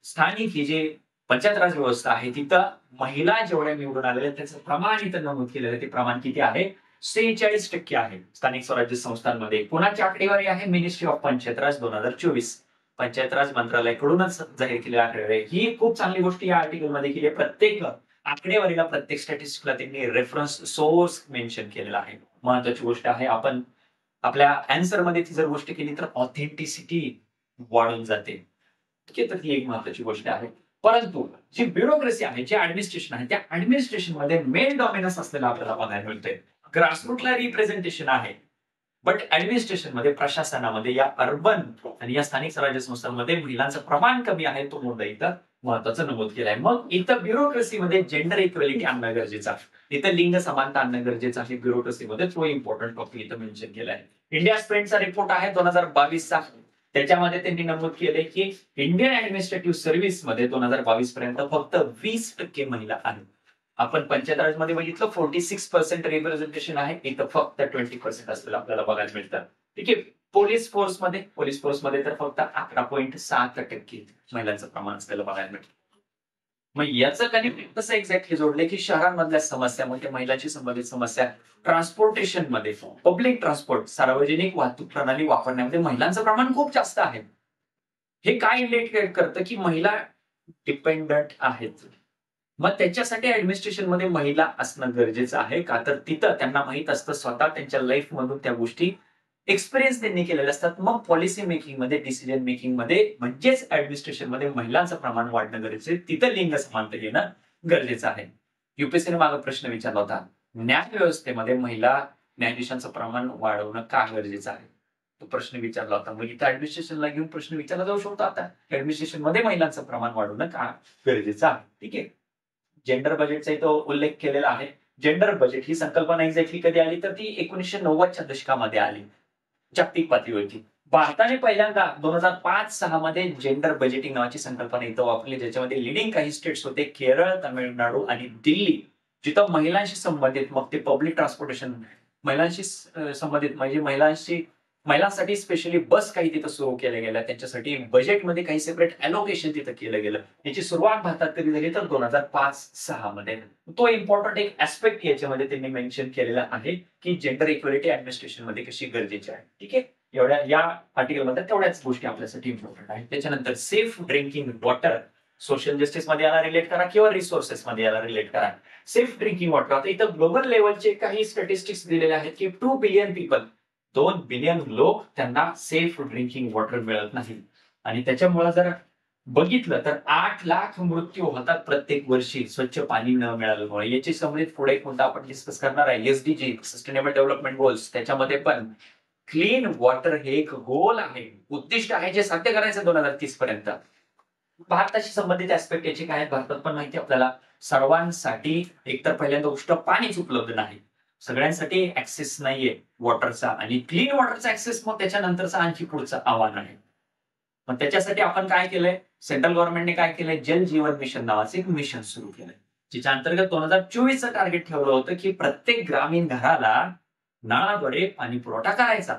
S1: स्थानिक ही जे पंचायत राज व्यवस्था आहे, तिथं महिला जेवढ्या निवडून आलेल्या त्याचं प्रमाण इथं नमूद केलेलं आहे. ते प्रमाण किती आहे? 46% आहे स्थानिक स्वराज्य संस्थांमध्ये. कोणाची आकडेवारी आहे? मिनिस्ट्री ऑफ पंचायत राज 2024, पंचायत राज मंत्रालयाकडूनच जाहीर केलेली आकडेवारी आहे. ही खूप चांगली गोष्ट या आर्टिकलमध्ये केली. प्रत्येक आकडेवारीला, प्रत्येक स्टॅटिस्टिकला त्यांनी रेफरन्स सोर्स मेन्शन केलेला आहे. महत्वाची गोष्ट आहे. आपण आपल्या आन्सर मध्ये ती जर गोष्ट केली तर ऑथेंटिसिटी वाढून जाते. ठीक आहे. तर ही एक महत्वाची गोष्ट आहे. परंतु जी ब्युरोक्रेसी आहे, जे ऍडमिनिस्ट्रेशन आहे, त्या ऍडमिनिस्ट्रेशन मध्ये मेन डॉमिनन्स असलेला आपल्याला बघायला मिळतोय. ग्रासरूटला रिप्रेझेंटेशन आहे, बट ऍडमिनिस्ट्रेशन मध्ये, प्रशासनामध्ये, या अर्बन आणि या स्थानिक स्वराज्य संस्थांमध्ये महिलांचं प्रमाण कमी आहे. तो मुद्दा इथं महत्वाचा नमूद केलाय. मग इथं ब्युरोक्रेसीमध्ये जेंडर इक्वेलिटी आणणं गरजेचं आहे. इथं लिंग समानता आणणं गरजेचं आहे ब्युरोक्रेसीमध्ये. तो इम्पॉर्टंट टॉपिक इथं मेन्शन केलाय. इंडिया स्पेंटचा रिपोर्ट आहे 2022चा. त्याच्यामध्ये त्यांनी नमूद केले की इंडियन ऍडमिनिस्ट्रेटिव्ह सर्व्हिस मध्ये 2022 पर्यंत फक्त 20% महिला आहेत. आपण पंचायत राज मध्ये बघितलं 46% रिप्रेझेंटेशन आहे, इथं फक्त 20% असलेलं आपल्याला बघायला मिळतं. ठीक आहे. पोलीस फोर्समध्ये तर फक्त 11.7% महिलांचं प्रमाण असलेलं बघायला मिळतं. मग याचं कनेक्ट कसं एक्झॅक्टली जोडले की शहरांमधल्या समस्या, म्हणजे महिलांशी संबंधित समस्या, ट्रान्सपोर्टेशन मध्ये, पब्लिक ट्रान्सपोर्ट, सार्वजनिक वाहतूक प्रणाली वापरण्यामध्ये महिलांचं प्रमाण खूप जास्त आहे. हे काय इंडिकेट करतं की महिला डिपेंडंट आहेत. मग त्याच्यासाठी ऍडमिनिस्ट्रेशन मध्ये महिला असणं गरजेचं आहे का? तर तिथं त्यांना माहित असतं, स्वतः त्यांच्या लाईफ मधून त्या गोष्टी एक्सपिरियन्स त्यांनी केलेले असतात. मग पॉलिसी मेकिंग मध्ये, डिसिजन मेकिंग मध्ये, म्हणजेच ऍडमिनिस्ट्रेशन मध्ये महिलांचं प्रमाण वाढणं गरजेचं आहे. तिथं लिंग समानता येणं गरजेचं आहे. युपीएससीने मागे प्रश्न विचारला होता, न्याय व्यवस्थेमध्ये महिला न्यायाधीशांचं प्रमाण वाढवणं का गरजेचं आहे? तो प्रश्न विचारला होता. मग इथं ऍडमिनिस्ट्रेशनला घेऊन प्रश्न विचारला जाऊ शकतो. आता ऍडमिनिस्ट्रेशन मध्ये महिलांचं प्रमाण वाढवणं का गरजेचं आहे? ठीक आहे. जेंडर बजेटचा इथं उल्लेख केलेला आहे. जेंडर बजेट ही संकल्पना एक्झॅक्टली कधी आली तर ती 1990च्या दशकामध्ये आली, जागतिक पातळीवरती. भारताने पहिल्यांदा 2005-6 मध्ये जेंडर बजेटिंग नावाची संकल्पना इथं वापरली, ज्याच्यामध्ये लिडिंग काही स्टेट्स होते, केरळ, तामिळनाडू आणि दिल्ली, जिथं महिलांशी संबंधित, मग ते पब्लिक ट्रान्सपोर्टेशन, महिलांशी संबंधित म्हणजे महिलांसाठी स्पेशली बस काही तिथं सुरू केल्या गेल्या, त्यांच्यासाठी बजेटमध्ये काही सेपरेट अलोकेशन तिथं केलं गेलं. याची सुरुवात भारतात कधी झाली तर 2005-6 मध्ये. तो इम्पॉर्टंट एक ऍस्पेक्ट याच्यामध्ये त्यांनी मेन्शन केलेला आहे की जेंडर इक्वेलिटी ऍडमिनिस्ट्रेशन मध्ये कशी गरजेची आहे. ठीक आहे. एवढ्या या आर्टिकलमध्ये तेवढ्याच गोष्टी आपल्यासाठी इम्पॉर्टंट आहेत. त्याच्यानंतर safe drinking water social justice मध्ये याला रिलेट करा किंवा रिसोर्सेस मध्ये याला रिलेट करा. सेफ ड्रिंकिंग वॉटर, आता इथं ग्लोबल लेवलचे काही स्टॅटिस्टिक्स दिलेले आहेत की 2 बिलियन पीपल, 2 बिलियन लोक त्यांना सेफ ड्रिंकिंग वॉटर मिळत नाही. आणि त्याच्यामुळे जर बघितलं तर 8 लाख मृत्यू होतात प्रत्येक वर्षी स्वच्छ पाणी न मिळाल्यामुळे. याची संबंधित पुढे एक मुद्दा आपण डिस्कस करणार आहे, एसडीजी सस्टेनेबल डेव्हलपमेंट गोल्स. त्याच्यामध्ये पण क्लीन वॉटर हे एक गोल आहे, उद्दिष्ट आहे जे साध्य करायचं 2030 पर्यंत. भारताशी संबंधित ऍस्पेक्ट याचे काय आहेत भारतात पण माहिती आपल्याला. सर्वांसाठी एकतर पहिल्यांदा गोष्ट पाणीच उपलब्ध नाही, सगळ्यांसाठी ऍक्सेस नाहीये वॉटरचा, आणि क्लीन वॉटरचा ऍक्सेस मग त्याच्यानंतरचा आणखी पुढचं आव्हान आहे. मग त्याच्यासाठी आपण काय केलंय, सेंट्रल गव्हर्नमेंटने काय केलंय, जल जीवन मिशन नावाचं एक मिशन सुरू केलंय, ज्याच्या अंतर्गत 2024चं टार्गेट ठेवलं होतं की प्रत्येक ग्रामीण घराला नळाद्वारे पाणी पुरवठा करायचा.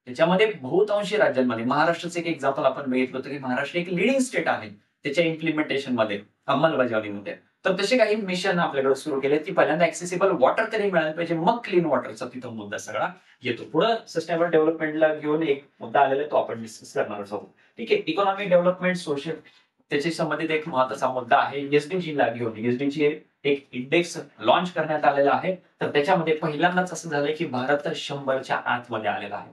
S1: त्याच्यामध्ये बहुतांशी राज्यांमध्ये, महाराष्ट्राचं एक एक्झाम्पल आपण बघितलं होतं की महाराष्ट्र एक लिडिंग स्टेट आहे त्याच्या इम्प्लिमेंटेशन मध्ये, अंमलबजावणीमध्ये. तर तसे काही मिशन आपल्याकडे सुरू केले की पहिल्यांदा ऍक्सेसिबल वॉटर तरी मिळालं पाहिजे, मग क्लीन वॉटरचा तिथं मुद्दा सगळा येतो. पुढे सस्टेनेबल डेव्हलपमेंटला घेऊन एक मुद्दा आलेला तो आपण डिस्कस करणार आहोत. ठीक आहे, इकॉनॉमिक डेव्हलपमेंट सोशल त्याच्या संबंधित एक महत्वाचा मुद्दा आहे एसडीजी ला घेऊन. एसडीजी एक इंडेक्स लॉन्च करण्यात आलेला आहे, तर त्याच्यामध्ये पहिल्यांदाच असं झालंय की भारत 100च्या आतमध्ये आलेला आहे.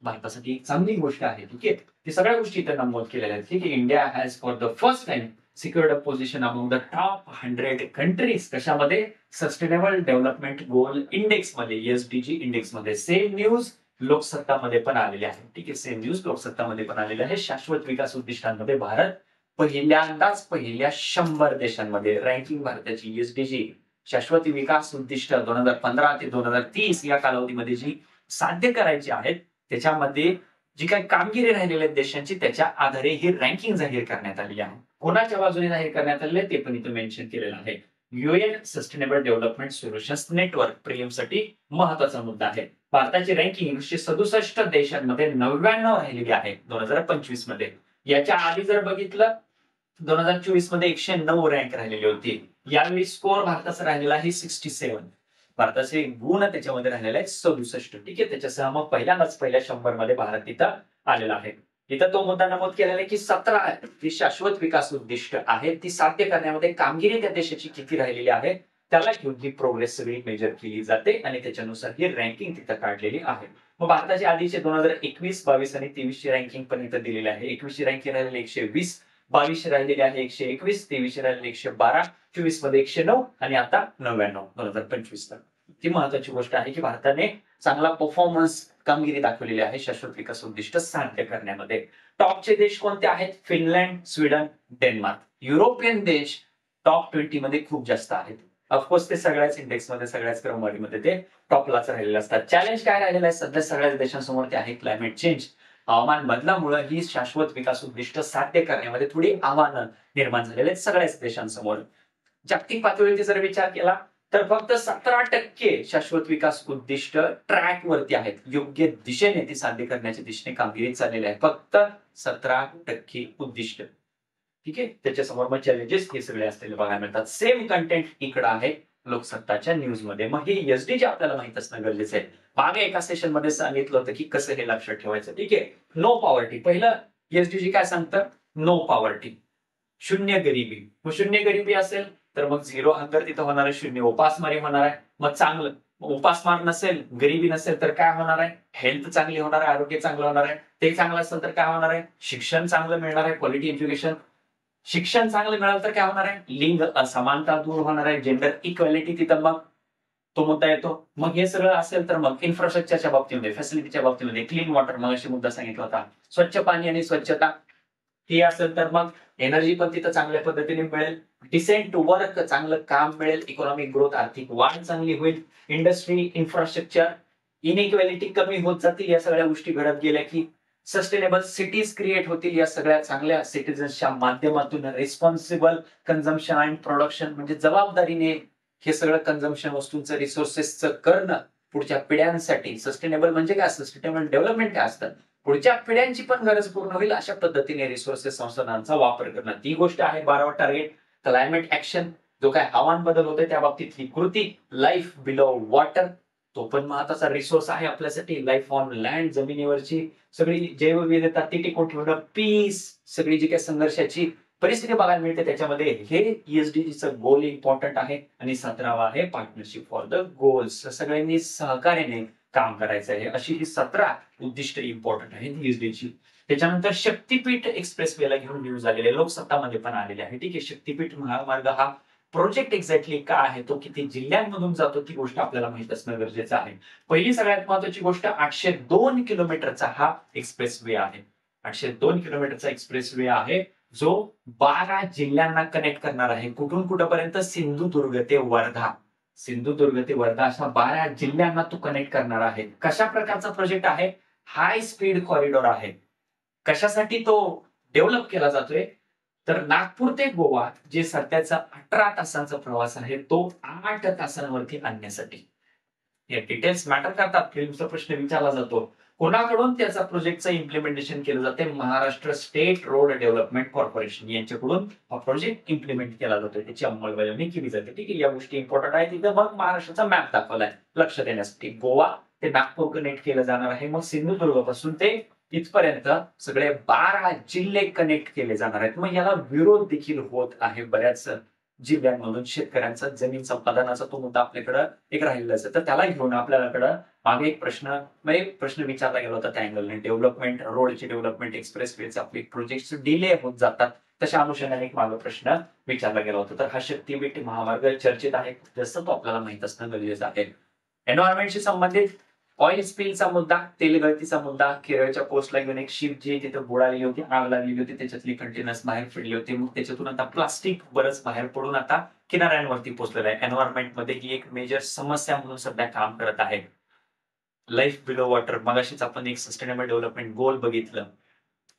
S1: भारतासाठी एक चांगली गोष्ट आहे. ठीक आहे, ती सगळ्या गोष्टी इथे नमूद केलेल्या आहेत. ठीक आहे, India has for the first time secured a position among the top 100 countries. कशामध्ये, सस्टेनेबल डेव्हलपमेंट गोल इंडेक्स मध्ये, एसडीजी इंडेक्स मध्ये. सेम न्यूज लोकसत्तामध्ये पण आलेली आहे. ठीक आहे, सेम न्यूज लोकसत्तामध्ये पण आलेली आहे. शाश्वत विकास उद्दिष्टांमध्ये भारत पहिल्यांदाच पहिल्या 100 देशांमध्ये रँकिंग भारताची एसडीजी शाश्वत विकास उद्दिष्ट 2015 ते 2030 या कालावधीमध्ये जी साध्य करायची आहेत त्याच्यामध्ये जी काही कामगिरी राहिलेल्या देशांची त्याच्या आधारे ही रँकिंग जाहीर करण्यात आली आहे. कोणाच्या बाजूने जाहीर करण्यात आले ते पण इथे मेन्शन केलेलं आहे. UN sustainable development solutions network प्रीएमसाठी महत्वाचा मुद्दा आहे. भारताची रँकिंग 167 देशांमध्ये 99 राहिलेली आहे 2025 मध्ये. याच्या आधी जर बघितलं 2024 मध्ये 109 रँक राहिलेली होती. यावेळी स्कोर भारताचा राहिलेला आहे 67. भारताचे गुण त्याच्यामध्ये राहिलेले आहेत 67. ठीक आहे, त्याच्यासह मग पहिल्यांदाच पहिल्या 100 मध्ये भारत तिथं आलेला आहे. इथं तो मुद्दा नमूद केलेला आहे की 17 जी शाश्वत विकास उद्दिष्ट आहे ती साध्य करण्यामध्ये कामगिरी त्या देशाची किती राहिलेली आहे त्याला घेऊन ही प्रोग्रेस सगळी मेजर केली जाते आणि त्याच्यानुसार ही रँकिंग तिथं काढलेली आहे. मग भारताची आधीचे 2021, 22 आणि 23 ची रँकिंग पण इथं दिलेली आहे. 21 ची रँकिंग राहिलेली 120, 22 राहिलेली आहे 121, 23 राहिलेली 112, 24 मध्ये 109 आणि आता 99 2025 ला. ती महत्वाची गोष्ट आहे की भारताने चांगला परफॉर्मन्स कामगिरी दाखवलेली आहे शाश्वत विकास उद्दिष्ट साध्य करण्यामध्ये. टॉपचे देश कोणते आहेत, फिनलँड, स्वीडन, डेन्मार्क. युरोपियन देश टॉप 20 मध्ये खूप जास्त आहेत. ऑफकोर्स ते सगळ्याच इंडेक्स मध्ये सगळ्याच क्रमवारीमध्ये ते टॉपलाच राहिलेले असतात. चॅलेंज काय राहिलेलं आहे सध्या सगळ्याच देशांसमोर ते आहे क्लायमेट चेंज. हवामान बदलामुळे ही शाश्वत विकास उद्दिष्ट साध्य करण्यामध्ये थोडी आव्हानं निर्माण झालेले आहेत सगळ्याच देशांसमोर. जागतिक पातळीवरती जर विचार केला तर फक्त 17% शाश्वत विकास उद्दिष्ट ट्रॅक वरती आहेत, योग्य दिशेने ती साध्य करण्याच्या दिशेने कामगिरी चाललेली आहे. फक्त 17% उद्दिष्ट. ठीक आहे, त्याच्यासमोर मग चॅलेंजेस हे सगळे असलेले बघायला मिळतात. सेम कंटेंट इकडं आहे लोकसत्ताच्या न्यूज मध्ये. मग हे एसडीजी आपल्याला माहित असणं गरजेचं आहे. मागे एका सेशन मध्ये सांगितलं होतं की कसं हे लक्षात ठेवायचं. ठीक आहे, नो पॉवर्टी. पहिलं एसडीजी काय सांगतं, नो पॉवर्टी, शून्य गरिबी. मग शून्य गरिबी असेल तर मग 0 हंगर तिथं होणार आहे, 0 उपासमारी होणार आहे. मग चांगलं उपासमार नसेल, गरिबी नसेल तर काय होणार आहे, हेल्थ चांगली होणार आहे, आरोग्य चांगलं होणार आहे. ते चांगलं असेल तर काय होणार आहे, शिक्षण चांगलं मिळणार आहे, क्वालिटी एज्युकेशन. शिक्षण चांगलं मिळालं तर काय होणार आहे, लिंग असमानता दूर होणार आहे, जेंडर इक्वॅलिटी तिथं मग तो मुद्दा येतो. मग हे सगळं असेल तर मग इन्फ्रास्ट्रक्चरच्या बाबतीमध्ये, फॅसिलिटीच्या बाबतीमध्ये, क्लीन वॉटर मग अशी मुद्दा सांगितला होता, स्वच्छ पाणी आणि स्वच्छता हे असेल तर मग एनर्जी पण तिथं चांगल्या पद्धतीने मिळेल, डिसेंट वर्क चांगलं काम मिळेल, इकॉनॉमिक ग्रोथ आर्थिक वाढ चांगली होईल, इंडस्ट्री इन्फ्रास्ट्रक्चर इनइक्वॅलिटी कमी होत जातील. या सगळ्या गोष्टी घडत गेल्या की सस्टेनेबल सिटीज क्रिएट होतील. या सगळ्या चांगल्या सिटीजन्सच्या माध्यमातून रिस्पॉन्सिबल कन्झम्पशन अँड प्रोडक्शन म्हणजे जबाबदारीने हे सगळं कन्झम्पशन वस्तूंचं रिसोर्सेसचं करणं पुढच्या पिढ्यांसाठी. सस्टेनेबल म्हणजे काय, सस्टेनेबल डेव्हलपमेंट काय असतं, पुढच्या पिढ्यांची पण गरज पूर्ण होईल अशा पद्धतीने रिसोर्सेस संसाधनांचा वापर करणं. ती गोष्ट आहे 12वा टार्गेट. क्लायमेट ऍक्शन, जो काय हवामान बदल होतोय त्या बाबतीतली कृती. लाईफ बिलो वॉटर, तो पण महत्वाचा रिसोर्स आहे आपल्यासाठी. लाईफ ऑन लँड, जमिनीवरची सगळी जैवविविधता ती टिकवून ठेवणं, पीस, सगळी जी काही संघर्षाची परिस्थिती बघायला मिळते त्याच्यामध्ये हे ESDGचं गोल इम्पॉर्टंट आहे. आणि 17वा आहे पार्टनरशिप फॉर द गोल्स. सगळ्यांनी सहकार्याने काम करायचं आहे, अशी ही 17 उद्दिष्ट इम्पॉर्टंट आहेत ESDची. त्याच्यानंतर शक्तीपीठ एक्सप्रेसवेला घेऊन न्यूज आलेले, लोकसत्तामध्ये पण आलेले आहे. ठीक आहे, शक्तीपीठ महामार्ग हा प्रोजेक्ट एक्झॅक्टली काय आहे, तो किती जिल्ह्यांमधून जातो, ती गोष्ट आपल्याला माहित असणं गरजेचं आहे. पहिली सगळ्यात महत्वाची गोष्ट, 802 किलोमीटरचा हा एक्सप्रेसवे आहे. 802 किलोमीटरचा एक्सप्रेसवे आहे, जो 12 जिल्ह्यांना कनेक्ट करणार आहे. कुठून कुठपर्यंत? सिंधुदुर्ग ते वर्धा. सिंधुदुर्ग ते वर्धा अशा 12 जिल्ह्यांना तो कनेक्ट करणार आहे. कशा प्रकारचा प्रोजेक्ट आहे? हाय स्पीड कॉरिडॉर आहे. कशासाठी तो डेव्हलप केला जातोय? तर नागपूर ते गोवा जे सध्याचा 18 तासांचा प्रवास आहे, तो 8 तासांवरती आणण्यासाठी. या डिटेल्स मॅटर करतात. फिल्मचा प्रश्न विचारला जातो. कोणाकडून त्याचा प्रोजेक्टचं इम्प्लिमेंटेशन केलं जाते? Maharashtra state road development corporation यांच्याकडून हा प्रोजेक्ट इम्प्लिमेंट केला जातो, त्याची अंमलबजावणी केली जाते. ठीक आहे, या गोष्टी इम्पॉर्टंट आहेत. तिथं मग महाराष्ट्राचा मॅप दाखवलाय लक्ष देण्यासाठी. गोवा ते नागपूर कनेक्ट केलं जाणार आहे. मग सिंधुदुर्ग पासून ते इथपर्यंत सगळे 12 जिल्हे कनेक्ट केले जाणार आहेत. मग याला विरोध देखील होत आहे बऱ्याच जिल्ह्यांमधून. शेतकऱ्यांचा जमीन संपादनाचा तो मुद्दा आपल्याकडे एक राहिलेला आहे. तर त्याला घेऊन आपल्याकडे मागे एक प्रश्न विचारला गेला होता त्या अँगलने. डेव्हलपमेंट, रोडची डेव्हलपमेंट, एक्सप्रेसवेचे आपले प्रोजेक्ट डिले होत जातात, तशा अनुषंगाने एक मागे प्रश्न विचारला गेला होता. तर हा शक्तीपीठ महामार्ग चर्चेत आहे, जसं तो आपल्याला माहित असणं गरजेचं आहे. एन्व्हायरमेंटशी संबंधित ऑइल स्पिलचा मुद्दा, तेल गळतीचा मुद्दा. केरळच्या कोस्टला घेऊन एक शिप जी तिथे बुडालेली होती, आग लागलेली होती, त्याच्यातली कंटेनर्स बाहेर पडले होते. मग त्याच्यातून आता प्लास्टिक बरंच बाहेर पडून आता किनाऱ्यांवरती पोहोचलेलं आहे. एन्व्हायरमेंटमध्ये ही एक मेजर समस्या म्हणून सध्या काम करत आहे. लाईफ बिलो वॉटर, मगाशीच आपण एक सस्टेनेबल डेव्हलपमेंट गोल बघितलं.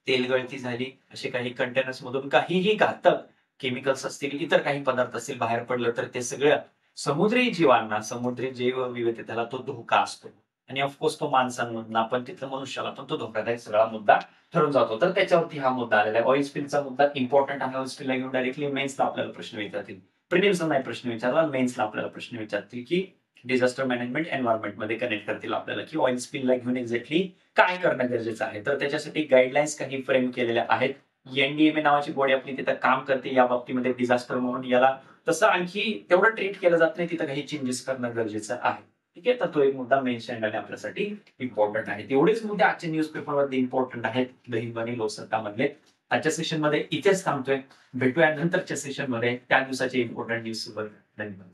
S1: तेल गळती झाली, असे काही कंटेनर्स मधून काहीही घातक केमिकल्स असतील, इतर काही पदार्थ असतील बाहेर पडलं, तर ते सगळं समुद्री जीवांना, समुद्री जैवविविधतेला तो धोका असतो. आणि ऑफकोर्स तो माणसांमधला पण तिथलं मनुष्याला पण तो धोकादायक सगळा मुद्दा ठरून जातो. तर त्याच्यावरती हा मुद्दा आलेला आहे. ऑइल स्पिलचा मुद्दा इम्पॉर्टंट आहे. ऑइल स्पिलला घेऊन डायरेक्टली मेन्सला आपल्याला प्रश्न विचारतील. प्रिलिम्सला नाही प्रश्न विचारला, मेन्सला आपल्याला प्रश्न विचारतील की डिझास्टर मॅनेजमेंट एन्व्हायरमेंट मध्ये कनेक्ट करतील आपल्याला, की ऑइल स्पिलला घेऊन एक्झॅक्टली काय करणं गरजेचं आहे. तर त्याच्यासाठी गाईडलाईन्स काही फ्रेम केलेल्या आहेत. NDMA नावाची बॉडी आपली तिथं काम करते या बाबतीमध्ये डिझास्टर म्हणून. याला तसं आणखी तेवढं ट्रीट केलं जात नाही, तिथं काही चेंजेस करणं गरजेचं आहे. ठीक आहे, तर तो एक मुद्दा मेन्शन आपल्यासाठी इम्पॉर्टंट आहे. तेवढेच मुद्दे आजच्या न्यूजपेपरमध्ये इम्पॉर्टंट आहेत द हिंदू आणि लोकसत्ता मधले. आजच्या सेशन मध्ये इथेच थांबतोय. भेटूया नंतरच्या सेशन मध्ये त्या दिवसाचे इम्पॉर्टंट न्यूज सोबत. धन्यवाद.